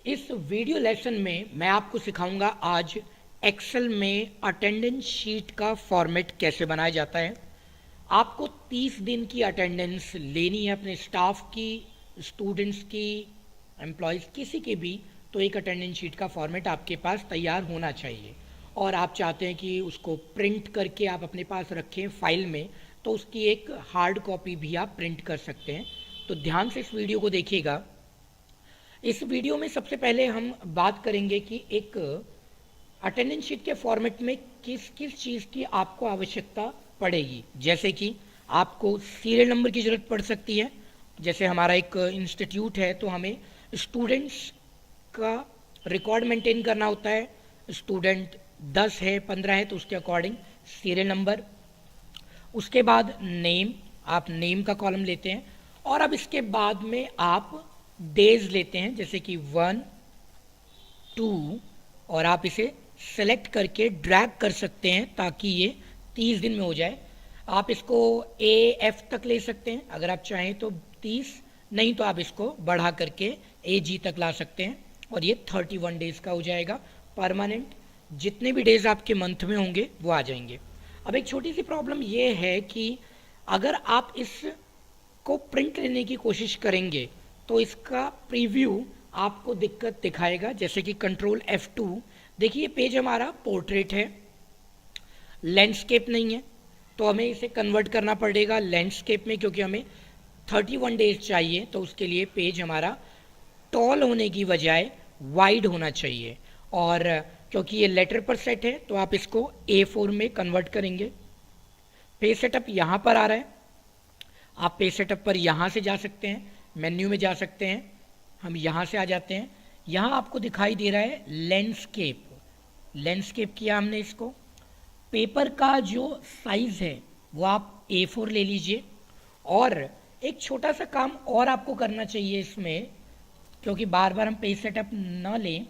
इस video lesson में मैं आपको सिखाऊंगा आज एक्सेल में अटेंडेंस शीट का फॉर्मेट कैसे बनाया जाता है। आपको 30 दिन की अटेंडेंस लेनी है अपने स्टाफ की, स्टूडेंट्स की, एम्प्लॉयज़ किसी की भी, तो एक अटेंडेंस शीट का फॉर्मेट आपके पास तैयार होना चाहिए। और आप चाहते हैं कि उसको प्रिंट करके आप अपने पास रखें फाइल में, तो उसकी एक हार्ड कॉपी भी आप प्रिंट कर सकते हैं। तो ध्यान से इस वीडियो को देखिएगा। इस वीडियो में सबसे पहले हम बात करेंगे कि एक अटेंडेंस शीट के फॉर्मेट में किस किस चीज़ की आपको आवश्यकता पड़ेगी। जैसे कि आपको सीरियल नंबर की ज़रूरत पड़ सकती है। जैसे हमारा एक इंस्टीट्यूट है तो हमें स्टूडेंट्स का रिकॉर्ड मेंटेन करना होता है। स्टूडेंट 10 है, 15 है, तो उसके अकॉर्डिंग सीरियल नंबर। उसके बाद नेम, आप नेम का कॉलम लेते हैं। और अब इसके बाद में आप डेज लेते हैं, जैसे कि 1, 2, और आप इसे सेलेक्ट करके ड्रैग कर सकते हैं ताकि ये 30 दिन में हो जाए। आप इसको AF तक ले सकते हैं अगर आप चाहें तो 30, नहीं तो आप इसको बढ़ा करके AG तक ला सकते हैं और ये 31 डेज़ का हो जाएगा परमानेंट। जितने भी डेज़ आपके मंथ में होंगे वो आ जाएंगे। अब एक छोटी सी प्रॉब्लम ये है कि अगर आप इसको प्रिंट लेने की कोशिश करेंगे तो इसका प्रीव्यू आपको दिक्कत दिखाएगा। जैसे कि कंट्रोल F2, देखिए पेज हमारा पोर्ट्रेट है, लैंडस्केप नहीं है, तो हमें इसे कन्वर्ट करना पड़ेगा लैंडस्केप में, क्योंकि हमें 31 डेज चाहिए। तो उसके लिए पेज हमारा टॉल होने की बजाय वाइड होना चाहिए। और क्योंकि ये लेटर पर सेट है तो आप इसको A4 में कन्वर्ट करेंगे। पेज सेटअप यहाँ पर आ रहा है, आप पेज सेटअप पर यहाँ से जा सकते हैं, मेन्यू में जा सकते हैं। हम यहाँ से आ जाते हैं, यहाँ आपको दिखाई दे रहा है लैंडस्केप। लैंडस्केप किया हमने इसको। पेपर का जो साइज़ है वो आप A4 ले लीजिए। और एक छोटा सा काम और आपको करना चाहिए इसमें, क्योंकि बार बार हम पेज सेटअप ना लें,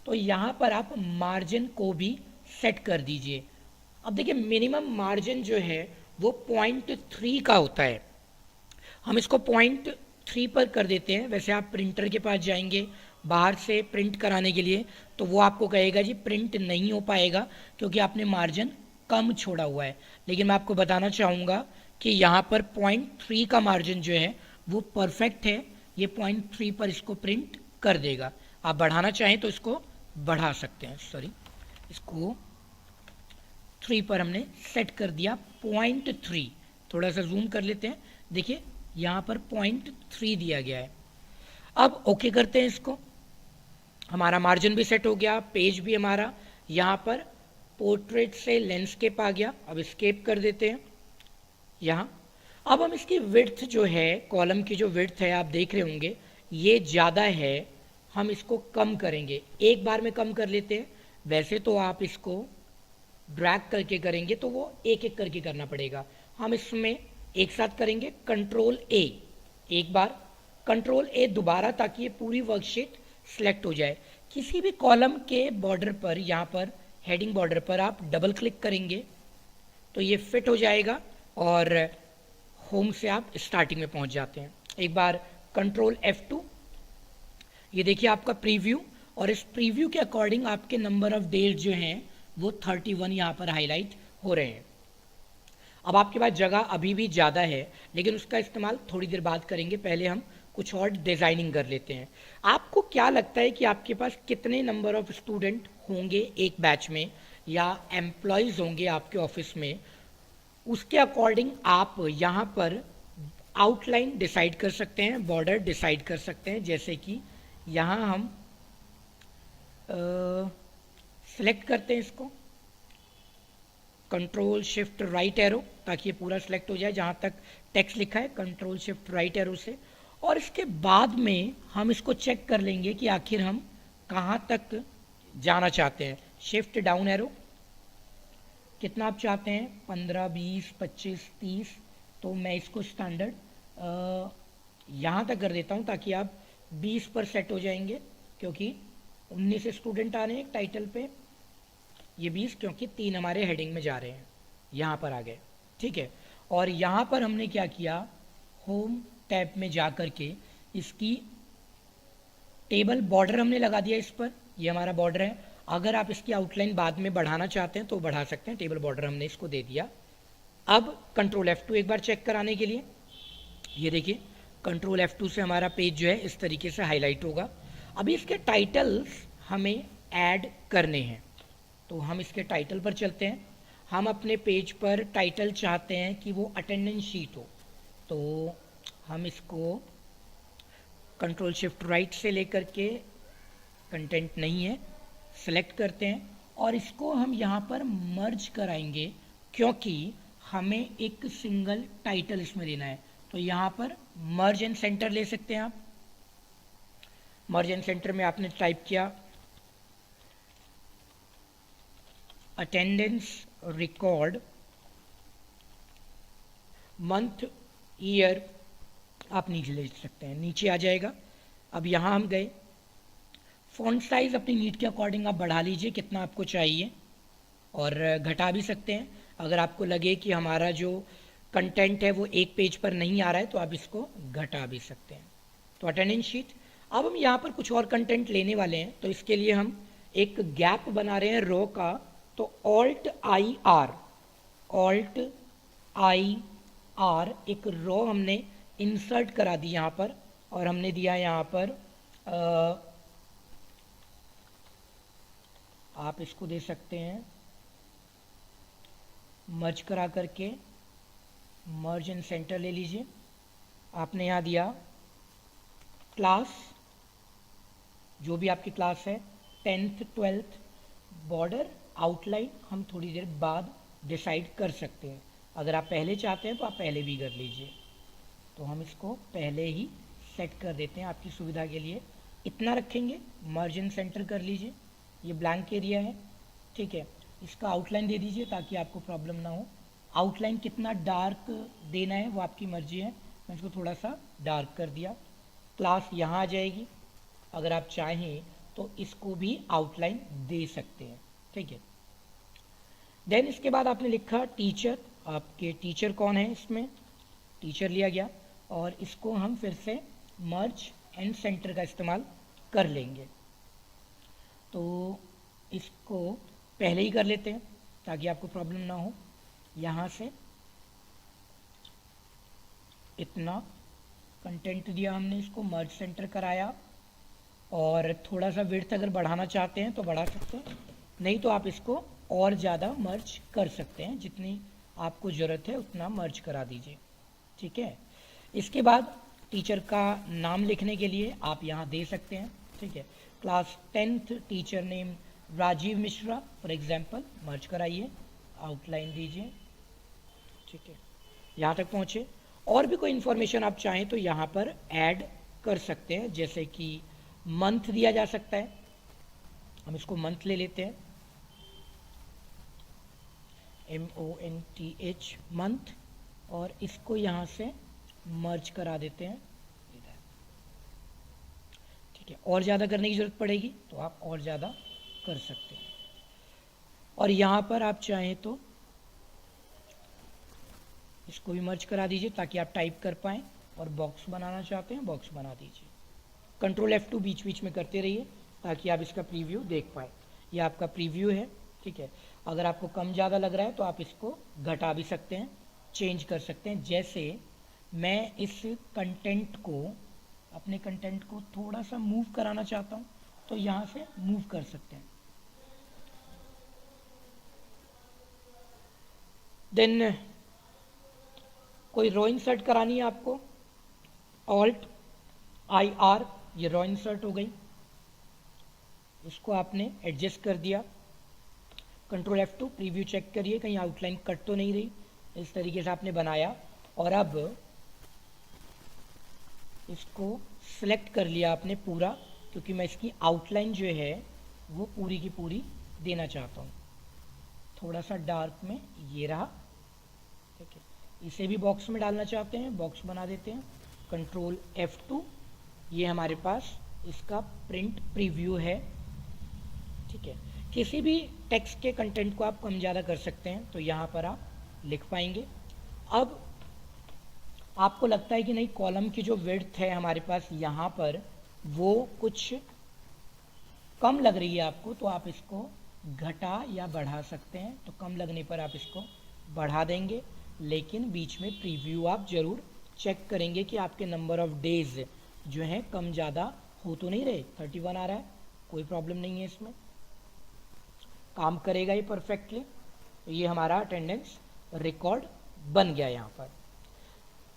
तो यहाँ पर आप मार्जिन को भी सेट कर दीजिए। अब देखिए मिनिमम मार्जिन जो है वो 0.3 का होता है, हम इसको 0.3 पर कर देते हैं। वैसे आप प्रिंटर के पास जाएंगे बाहर से प्रिंट कराने के लिए, तो वो आपको कहेगा जी प्रिंट नहीं हो पाएगा क्योंकि आपने मार्जिन कम छोड़ा हुआ है। लेकिन मैं आपको बताना चाहूँगा कि यहाँ पर 0.3 का मार्जिन जो है वो परफेक्ट है। ये 0.3 पर इसको प्रिंट कर देगा। आप बढ़ाना चाहें तो इसको बढ़ा सकते हैं। सॉरी, इसको 3 पर हमने सेट कर दिया, 0.3। थोड़ा सा जूम कर लेते हैं, देखिए यहाँ पर 0.3 दिया गया है। अब ओके करते हैं इसको, हमारा मार्जिन भी सेट हो गया, पेज भी हमारा यहाँ पर पोर्ट्रेट से लैंडस्केप आ गया। अब स्केप कर देते हैं यहाँ। अब हम इसकी विड्थ जो है, कॉलम की जो विड्थ है आप देख रहे होंगे ये ज़्यादा है, हम इसको कम करेंगे। एक बार में कम कर लेते हैं। वैसे तो आप इसको ड्रैग करके करेंगे तो वो एक एक करके करना पड़ेगा, हम इसमें एक साथ करेंगे। कंट्रोल A एक बार, कंट्रोल A दोबारा, ताकि ये पूरी वर्कशीट सेलेक्ट हो जाए। किसी भी कॉलम के बॉर्डर पर, यहाँ पर हेडिंग बॉर्डर पर आप डबल क्लिक करेंगे तो ये फिट हो जाएगा और होम से आप स्टार्टिंग में पहुँच जाते हैं। एक बार कंट्रोल F2, ये देखिए आपका प्रीव्यू, और इस प्रीव्यू के अकॉर्डिंग आपके नंबर ऑफ डेज जो हैं वो 31 यहाँ पर हाईलाइट हो रहे हैं। अब आपके पास जगह अभी भी ज़्यादा है, लेकिन उसका इस्तेमाल थोड़ी देर बाद करेंगे। पहले हम कुछ और डिज़ाइनिंग कर लेते हैं। आपको क्या लगता है कि आपके पास कितने नंबर ऑफ स्टूडेंट होंगे एक बैच में, या एम्प्लॉयज़ होंगे आपके ऑफिस में? उसके अकॉर्डिंग आप यहाँ पर आउटलाइन डिसाइड कर सकते हैं, बॉर्डर डिसाइड कर सकते हैं। जैसे कि यहाँ हम सेलेक्ट करते हैं इसको, कंट्रोल शिफ्ट राइट एरो, ताकि ये पूरा सेलेक्ट हो जाए जहाँ तक टेक्स्ट लिखा है, कंट्रोल शिफ्ट राइट एरो से। और इसके बाद में हम इसको चेक कर लेंगे कि आखिर हम कहाँ तक जाना चाहते हैं। शिफ्ट डाउन एरो, कितना आप चाहते हैं, 15, 20, 25, 30, तो मैं इसको स्टैंडर्ड यहाँ तक कर देता हूँ ताकि आप 20 पर सेट हो जाएंगे, क्योंकि 19 स्टूडेंट आ रहे हैं एक टाइटल पे। ये 20 क्योंकि 3 हमारे हेडिंग में जा रहे हैं, यहाँ पर आ गए, ठीक है। और यहाँ पर हमने क्या किया, होम टैब में जा कर के इसकी टेबल बॉर्डर हमने लगा दिया इस पर, ये हमारा बॉर्डर है। अगर आप इसकी आउटलाइन बाद में बढ़ाना चाहते हैं तो बढ़ा सकते हैं, टेबल बॉर्डर हमने इसको दे दिया। अब कंट्रोल F2 एक बार चेक कराने के लिए, ये देखिए कंट्रोल F2 से हमारा पेज जो है इस तरीके से हाईलाइट होगा। अभी इसके टाइटल्स हमें ऐड करने हैं, तो हम इसके टाइटल पर चलते हैं। हम अपने पेज पर टाइटल चाहते हैं कि वो अटेंडेंस शीट हो, तो हम इसको कंट्रोल शिफ्ट राइट से लेकर के, कंटेंट नहीं है, सेलेक्ट करते हैं और इसको हम यहाँ पर मर्ज कराएंगे, क्योंकि हमें एक सिंगल टाइटल इसमें देना है। तो यहाँ पर मर्ज एंड सेंटर ले सकते हैं आप। मर्ज एंड सेंटर में आपने टाइप किया अटेंडेंस रिकॉर्ड मंथ ईयर, आप नीचे ले सकते हैं, नीचे आ जाएगा। अब यहाँ हम गए, फॉन्ट साइज अपनी नीड के अकॉर्डिंग आप बढ़ा लीजिए कितना आपको चाहिए, और घटा भी सकते हैं। अगर आपको लगे कि हमारा जो कंटेंट है वो एक पेज पर नहीं आ रहा है तो आप इसको घटा भी सकते हैं। तो अटेंडेंस शीट, अब हम यहाँ पर कुछ और कंटेंट लेने वाले हैं, तो इसके लिए हम एक गैप बना रहे हैं रो का। तो ऑल्ट आई आर एक रो हमने इंसर्ट करा दी यहाँ पर, और हमने दिया यहाँ पर आप इसको दे सकते हैं मर्ज करा करके, मर्ज एंड सेंटर ले लीजिए। आपने यहाँ दिया क्लास, जो भी आपकी क्लास है, 10th 12th, बॉर्डर आउटलाइन हम थोड़ी देर बाद डिसाइड कर सकते हैं। अगर आप पहले चाहते हैं तो आप पहले भी कर लीजिए, तो हम इसको पहले ही सेट कर देते हैं आपकी सुविधा के लिए। इतना रखेंगे, मर्ज एंड सेंटर कर लीजिए, ये ब्लैंक एरिया है, ठीक है। इसका आउटलाइन दे दीजिए ताकि आपको प्रॉब्लम ना हो। आउटलाइन कितना डार्क देना है वो आपकी मर्जी है, मैं इसको थोड़ा सा डार्क कर दिया। क्लास यहाँ आ जाएगी, अगर आप चाहें तो इसको भी आउटलाइन दे सकते हैं, ठीक है। देन इसके बाद आपने लिखा टीचर, आपके टीचर कौन है, इसमें टीचर लिया गया, और इसको हम फिर से मर्ज एंड सेंटर का इस्तेमाल कर लेंगे। तो इसको पहले ही कर लेते हैं ताकि आपको प्रॉब्लम ना हो। यहाँ से इतना कंटेंट दिया हमने, इसको मर्ज सेंटर कराया, और थोड़ा सा विड्थ अगर बढ़ाना चाहते हैं तो बढ़ा सकते हैं, नहीं तो आप इसको और ज़्यादा मर्ज कर सकते हैं, जितनी आपको ज़रूरत है उतना मर्ज करा दीजिए, ठीक है। इसके बाद टीचर का नाम लिखने के लिए आप यहाँ दे सकते हैं, ठीक है। Class 10th teacher name Rajeev Mishra for example, merge कराइए, आउटलाइन दीजिए, ठीक है। यहाँ तक पहुँचे। और भी कोई इन्फॉर्मेशन आप चाहें तो यहाँ पर ऐड कर सकते हैं, जैसे कि मंथ दिया जा सकता है, हम इसको मंथ ले लेते हैं, MONTH मंथ, और इसको यहाँ से मर्ज करा देते हैं, ठीक है। और ज़्यादा करने की ज़रूरत पड़ेगी तो आप और ज़्यादा कर सकते हैं, और यहाँ पर आप चाहें तो इसको भी मर्ज करा दीजिए ताकि आप टाइप कर पाएँ, और बॉक्स बनाना चाहते हैं बॉक्स बना दीजिए। कंट्रोल F2 बीच बीच में करते रहिए ताकि आप इसका प्रीव्यू देख पाएँ। ये आपका प्रीव्यू है, ठीक है। अगर आपको कम ज़्यादा लग रहा है तो आप इसको घटा भी सकते हैं, चेंज कर सकते हैं। जैसे मैं इस कंटेंट को, अपने कंटेंट को थोड़ा सा मूव कराना चाहता हूँ तो यहाँ से मूव कर सकते हैं। देन कोई रो इंसर्ट करानी है आपको, ऑल्ट IR, ये रो इंसर्ट हो गई, इसको आपने एडजस्ट कर दिया। कंट्रोल F2 प्रीव्यू चेक करिए कहीं आउटलाइन कट तो नहीं रही, इस तरीके से आपने बनाया, और अब इसको सिलेक्ट कर लिया आपने पूरा, क्योंकि मैं इसकी आउटलाइन जो है वो पूरी की पूरी देना चाहता हूँ। थोड़ा सा डार्क में ये रहा, ठीक है। इसे भी बॉक्स में डालना चाहते हैं, बॉक्स बना देते हैं, कंट्रोल F2, ये हमारे पास इसका प्रिंट प्रीव्यू है, ठीक है। किसी भी टेक्स्ट के कंटेंट को आप कम ज़्यादा कर सकते हैं, तो यहाँ पर आप लिख पाएंगे। अब आपको लगता है कि नहीं, कॉलम की जो विड्थ है हमारे पास यहाँ पर वो कुछ कम लग रही है आपको तो आप इसको घटा या बढ़ा सकते हैं। तो कम लगने पर आप इसको बढ़ा देंगे, लेकिन बीच में प्रीव्यू आप ज़रूर चेक करेंगे कि आपके नंबर ऑफ डेज जो हैं कम ज़्यादा हो तो नहीं रहे। 31 आ रहा है, कोई प्रॉब्लम नहीं है, इसमें काम करेगा ये परफेक्टली। तो ये हमारा अटेंडेंस रिकॉर्ड बन गया। यहाँ पर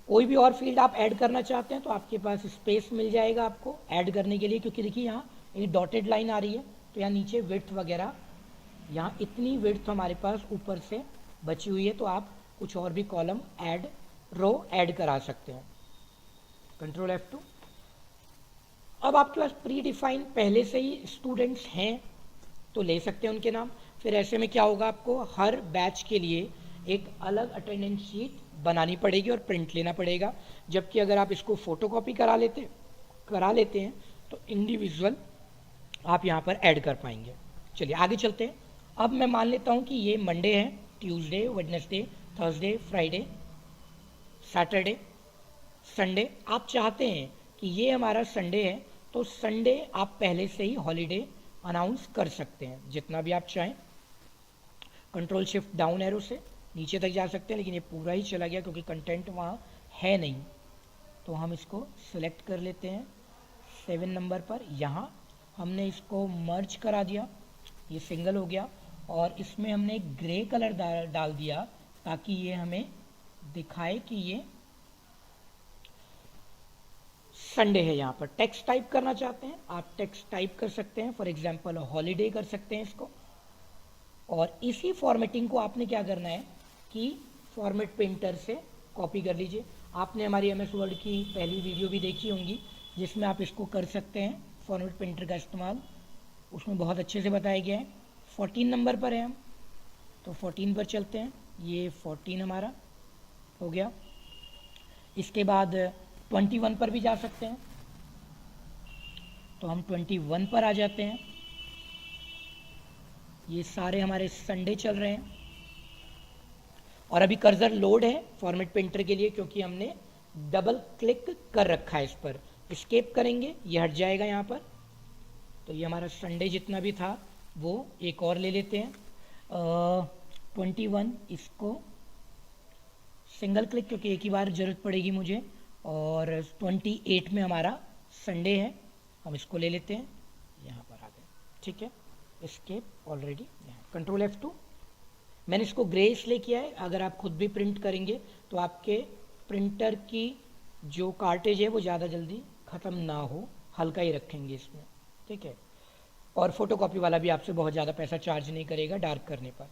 कोई भी और फील्ड आप ऐड करना चाहते हैं तो आपके पास स्पेस मिल जाएगा आपको ऐड करने के लिए, क्योंकि देखिए यहाँ एक डॉटेड लाइन आ रही है तो यहाँ नीचे विड्थ वगैरह, यहाँ इतनी विड्थ हमारे पास ऊपर से बची हुई है, तो आप कुछ और भी कॉलम ऐड, रो ऐड करा सकते हैं। Control F2। अब आपके पास प्री डिफाइन पहले से ही स्टूडेंट्स हैं तो ले सकते हैं उनके नाम। फिर ऐसे में क्या होगा, आपको हर बैच के लिए एक अलग अटेंडेंस शीट बनानी पड़ेगी और प्रिंट लेना पड़ेगा। जबकि अगर आप इसको फोटोकॉपी करा लेते हैं तो इंडिविजुअल आप यहाँ पर ऐड कर पाएंगे। चलिए आगे चलते हैं। अब मैं मान लेता हूँ कि ये मंडे है, Tuesday, Wednesday, Thursday, Friday, Saturday, Sunday. आप चाहते हैं कि ये हमारा संडे है तो संडे आप पहले से ही हॉलीडे अनाउंस कर सकते हैं जितना भी आप चाहें। कंट्रोल शिफ्ट डाउन एरो से नीचे तक जा सकते हैं, लेकिन ये पूरा ही चला गया क्योंकि कंटेंट वहाँ है नहीं। तो हम इसको सिलेक्ट कर लेते हैं 7 नंबर पर। यहाँ हमने इसको मर्ज करा दिया, ये सिंगल हो गया, और इसमें हमने ग्रे कलर डाल दिया ताकि ये हमें दिखाए कि ये संडे है। यहाँ पर टेक्स्ट टाइप करना चाहते हैं आप टेक्स्ट टाइप कर सकते हैं, फॉर एग्जांपल हॉलीडे कर सकते हैं इसको। और इसी फॉर्मेटिंग को आपने क्या करना है कि फॉर्मेट पेंटर से कॉपी कर लीजिए। आपने हमारी MS वर्ड की पहली वीडियो भी देखी होंगी जिसमें आप इसको कर सकते हैं फॉर्मेट पेंटर का इस्तेमाल, उसमें बहुत अच्छे से बताया गया है। 14 नंबर पर है हम, तो 14 पर चलते हैं। ये 14 हमारा हो गया। इसके बाद 21 पर भी जा सकते हैं, तो हम 21 पर आ जाते हैं। ये सारे हमारे संडे चल रहे हैं और अभी कर्सर लोड है फॉर्मेट पेंटर के लिए क्योंकि हमने डबल क्लिक कर रखा है इस पर। एस्केप करेंगे, ये हट जाएगा यहाँ पर। तो ये हमारा संडे जितना भी था वो एक और ले लेते हैं 21, इसको सिंगल क्लिक क्योंकि एक ही बार ज़रूरत पड़ेगी मुझे। और 28 में हमारा संडे है, हम इसको ले लेते हैं, यहाँ पर आ गए। ठीक है, एस्केप ऑलरेडी यहाँ। Control F2। मैंने इसको ग्रे इसलिए किया है, अगर आप खुद भी प्रिंट करेंगे तो आपके प्रिंटर की जो कार्टेज है वो ज़्यादा जल्दी ख़त्म ना हो, हल्का ही रखेंगे इसमें। ठीक है, और फोटोकॉपी वाला भी आपसे बहुत ज़्यादा पैसा चार्ज नहीं करेगा डार्क करने पर।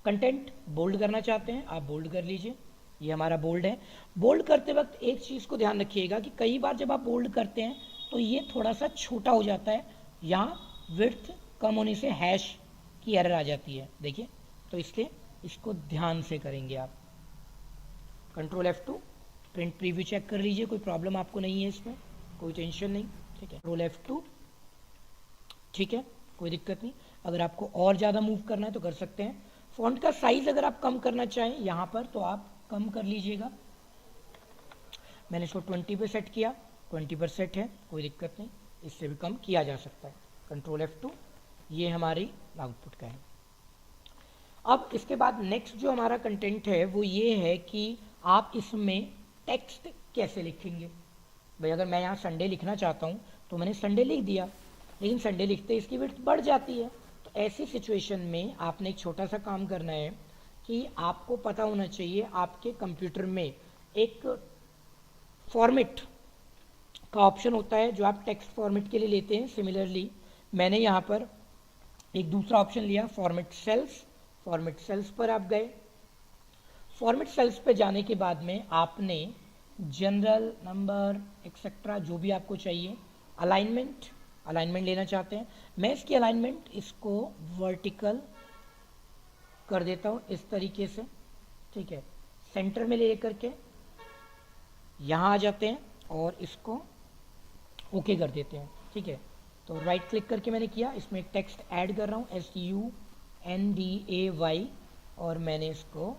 कंटेंट बोल्ड करना चाहते हैं आप बोल्ड कर लीजिए, ये हमारा बोल्ड है। बोल्ड करते वक्त एक चीज़ को ध्यान रखिएगा कि कई बार जब आप बोल्ड करते हैं तो ये थोड़ा सा छोटा हो जाता है, यहाँ विड्थ कम होने से हैश की एरर आ जाती है, देखिए। तो इसलिए इसको ध्यान से करेंगे आप। Control F2, print preview check कर लीजिए, कोई प्रॉब्लम आपको नहीं है इसमें, कोई टेंशन नहीं। ठीक है, कंट्रोल F2। ठीक है, कोई दिक्कत नहीं। अगर आपको और ज़्यादा मूव करना है तो कर सकते हैं। फॉन्ट का साइज़ अगर आप कम करना चाहें यहाँ पर तो आप कम कर लीजिएगा। मैंने इसको 20 पे सेट किया, 20 पर सेट है, कोई दिक्कत नहीं, इससे भी कम किया जा सकता है। कंट्रोल F2, ये हमारी आउटपुट का है। अब इसके बाद नेक्स्ट जो हमारा कंटेंट है वो ये है कि आप इसमें टेक्स्ट कैसे लिखेंगे। भाई अगर मैं यहाँ संडे लिखना चाहता हूँ तो मैंने संडे लिख दिया, लेकिन संडे लिखते इसकी विड्थ बढ़ जाती है। तो ऐसी सिचुएशन में आपने एक छोटा सा काम करना है कि आपको पता होना चाहिए आपके कंप्यूटर में एक फॉर्मेट का ऑप्शन होता है जो आप टेक्स्ट फॉर्मेट के लिए लेते हैं। सिमिलरली मैंने यहाँ पर एक दूसरा ऑप्शन लिया, फॉर्मेट सेल्स। फॉर्मेट सेल्स पर आप गए। फॉर्मेट सेल्स पर जाने के बाद में आपने जनरल, नंबर, एक्सेट्रा जो भी आपको चाहिए, अलाइनमेंट लेना चाहते हैं। मैं इसकी अलाइनमेंट इसको वर्टिकल कर देता हूँ इस तरीके से। ठीक है, सेंटर में ले करके यहाँ आ जाते हैं और इसको ओके कर देते हैं। ठीक है, तो राइट क्लिक करके मैंने किया, इसमें एक टेक्स्ट ऐड कर रहा हूँ SUNDAY, और मैंने इसको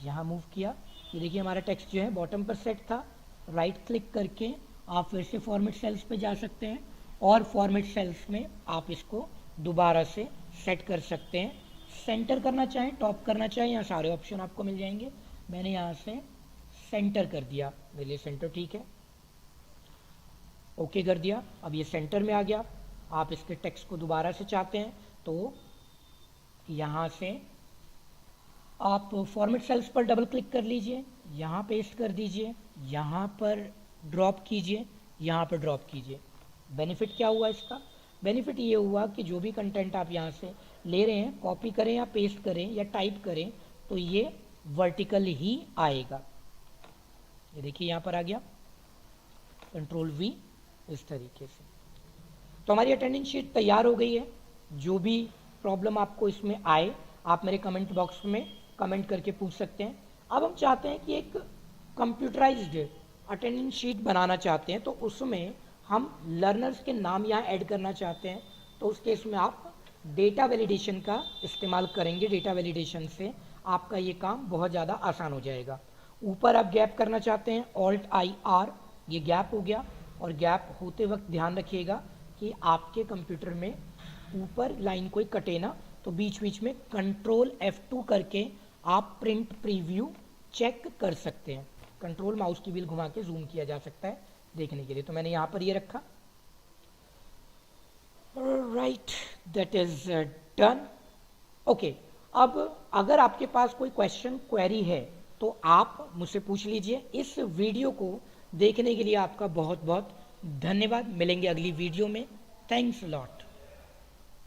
यहाँ मूव किया। ये देखिए हमारा टेक्स्ट जो है बॉटम पर सेट था। राइट क्लिक करके आप फिर से फॉर्मेट सेल्स पे जा सकते हैं और फॉर्मेट सेल्स में आप इसको दोबारा से सेट कर सकते हैं। सेंटर करना चाहें, टॉप करना चाहें, यहाँ सारे ऑप्शन आपको मिल जाएंगे। मैंने यहाँ से सेंटर कर दिया, मेरे लिए सेंटर ठीक है, ओके कर दिया। अब ये सेंटर में आ गया। आप इसके टेक्स्ट को दोबारा से चाहते हैं तो यहाँ से आप फॉर्मेट सेल्स पर डबल क्लिक कर लीजिए, यहाँ पेस्ट कर दीजिए, यहाँ पर ड्रॉप कीजिए, यहाँ पर ड्रॉप कीजिए। बेनिफिट क्या हुआ इसका? बेनिफिट ये हुआ कि जो भी कंटेंट आप यहाँ से ले रहे हैं, कॉपी करें या पेस्ट करें या टाइप करें, तो ये वर्टिकल ही आएगा। ये देखिए यहाँ पर आ गया, कंट्रोल V, इस तरीके से। तो हमारी अटेंडेंस शीट तैयार हो गई है। जो भी प्रॉब्लम आपको इसमें आए, आप मेरे कमेंट बॉक्स में कमेंट करके पूछ सकते हैं। अब हम चाहते हैं कि एक कंप्यूटराइज्ड अटेंडेंस शीट बनाना चाहते हैं, तो उसमें हम लर्नर्स के नाम यहाँ ऐड करना चाहते हैं। तो उस केस में आप डेटा वैलिडेशन का इस्तेमाल करेंगे। डेटा वैलिडेशन से आपका ये काम बहुत ज़्यादा आसान हो जाएगा। ऊपर आप गैप करना चाहते हैं, Alt+I+R, ये गैप हो गया। और गैप होते वक्त ध्यान रखिएगा कि आपके कंप्यूटर में ऊपर लाइन कोई कटे ना, तो बीच बीच में कंट्रोल F2 करके आप प्रिंट प्रीव्यू चेक कर सकते हैं। कंट्रोल माउस की व्हील घुमा के जूम किया जा सकता है देखने के लिए। तो मैंने यहाँ पर ये रखा। Right, that is done. Okay, अब अगर आपके पास कोई क्वेश्चन क्वेरी है तो आप मुझसे पूछ लीजिए। इस वीडियो को देखने के लिए आपका बहुत बहुत धन्यवाद। मिलेंगे अगली वीडियो में। Thanks a lot.